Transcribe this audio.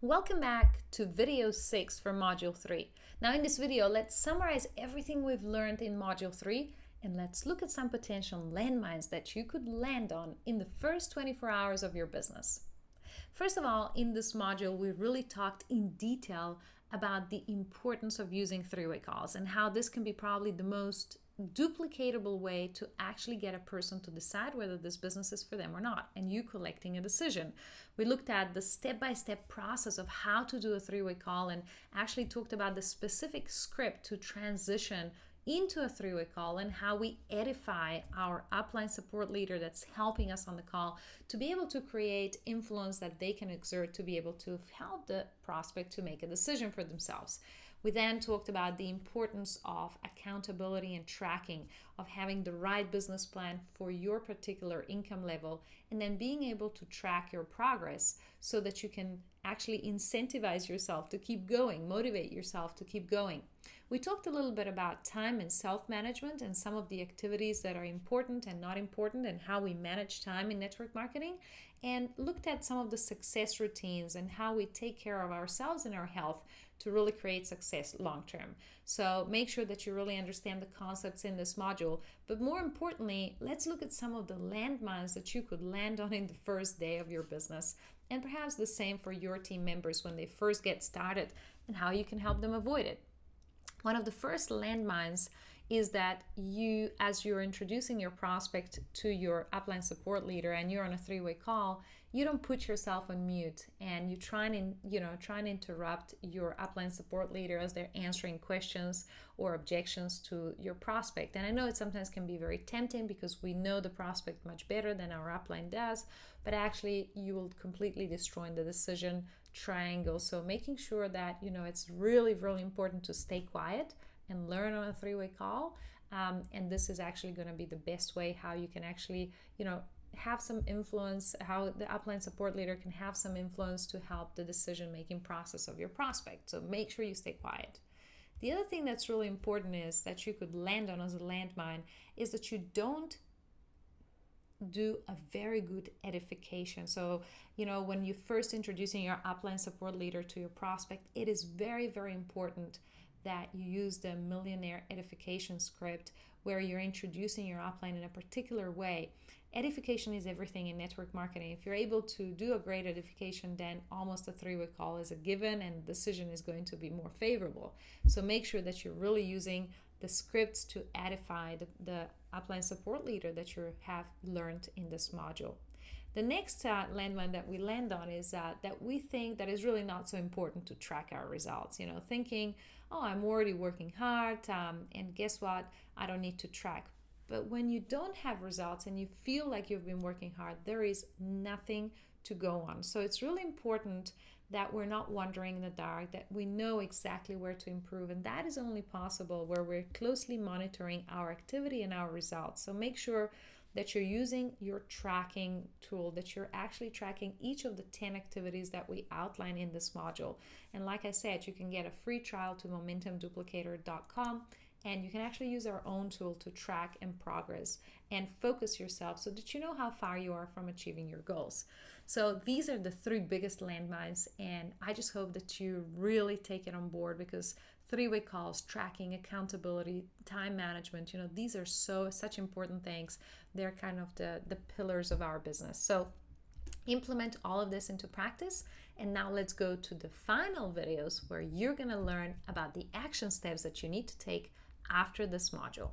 Welcome back to video 6 for Module 3. Now in this video, let's summarize everything we've learned in Module 3 and let's look at some potential landmines that you could land on in the first 24 hours of your business. First of all, in this module, we really talked in detail about the importance of using three-way calls and how this can be probably the most duplicatable way to actually get a person to decide whether this business is for them or not, and you collecting a decision. We looked at the step-by-step process of how to do a three-way call and actually talked about the specific script to transition into a three-way call and how we edify our upline support leader that's helping us on the call to be able to create influence that they can exert to be able to help the prospect to make a decision for themselves. We then talked about the importance of accountability and tracking, of having the right business plan for your particular income level, and then being able to track your progress so that you can actually incentivize yourself to keep going, motivate yourself to keep going. We talked a little bit about time and self-management and some of the activities that are important and not important and how we manage time in network marketing, and looked at some of the success routines and how we take care of ourselves and our health to really create success long term. So make sure that you really understand the concepts in this module, but more importantly, let's look at some of the landmines that you could land on in the first day of your business, and perhaps the same for your team members when they first get started and how you can help them avoid it. One of the first landmines is that you, as you're introducing your prospect to your upline support leader and you're on a three-way call, you don't put yourself on mute and you try and interrupt your upline support leader as they're answering questions or objections to your prospect. And I know it sometimes can be very tempting because we know the prospect much better than our upline does, but actually you will completely destroy the decision triangle. So making sure that it's really, really important to stay quiet and learn on a three-way call. And this is actually going to be the best way how you can actually, have some influence, how the upline support leader can have some influence to help the decision-making process of your prospect. So make sure you stay quiet. The other thing that's really important is that you could land on as a landmine is that you don't do a very good edification. So, when you're first introducing your upline support leader to your prospect, it is very, very important that you use the millionaire edification script where you're introducing your upline in a particular way. Edification is everything in network marketing. If you're able to do a great edification, then almost a three-way call is a given and the decision is going to be more favorable. So make sure that you're really using the scripts to edify the upline support leader that you have learned in this module. The next landmine that we land on is that we think that is really not so important to track our results. Thinking, oh, I'm already working hard, and guess what? I don't need to track. But when you don't have results and you feel like you've been working hard, there is nothing to go on. So it's really important that we're not wandering in the dark, that we know exactly where to improve. And that is only possible where we're closely monitoring our activity and our results. So make sure that you're using your tracking tool, that you're actually tracking each of the 10 activities that we outline in this module. And like I said, you can get a free trial to momentumduplicator.com. And you can actually use our own tool to track and progress and focus yourself so that you know how far you are from achieving your goals. So these are the three biggest landmines, and I just hope that you really take it on board because three-way calls, tracking, accountability, time management, these are such important things. They're kind of the pillars of our business. So implement all of this into practice. And now let's go to the final videos where you're going to learn about the action steps that you need to take after this module.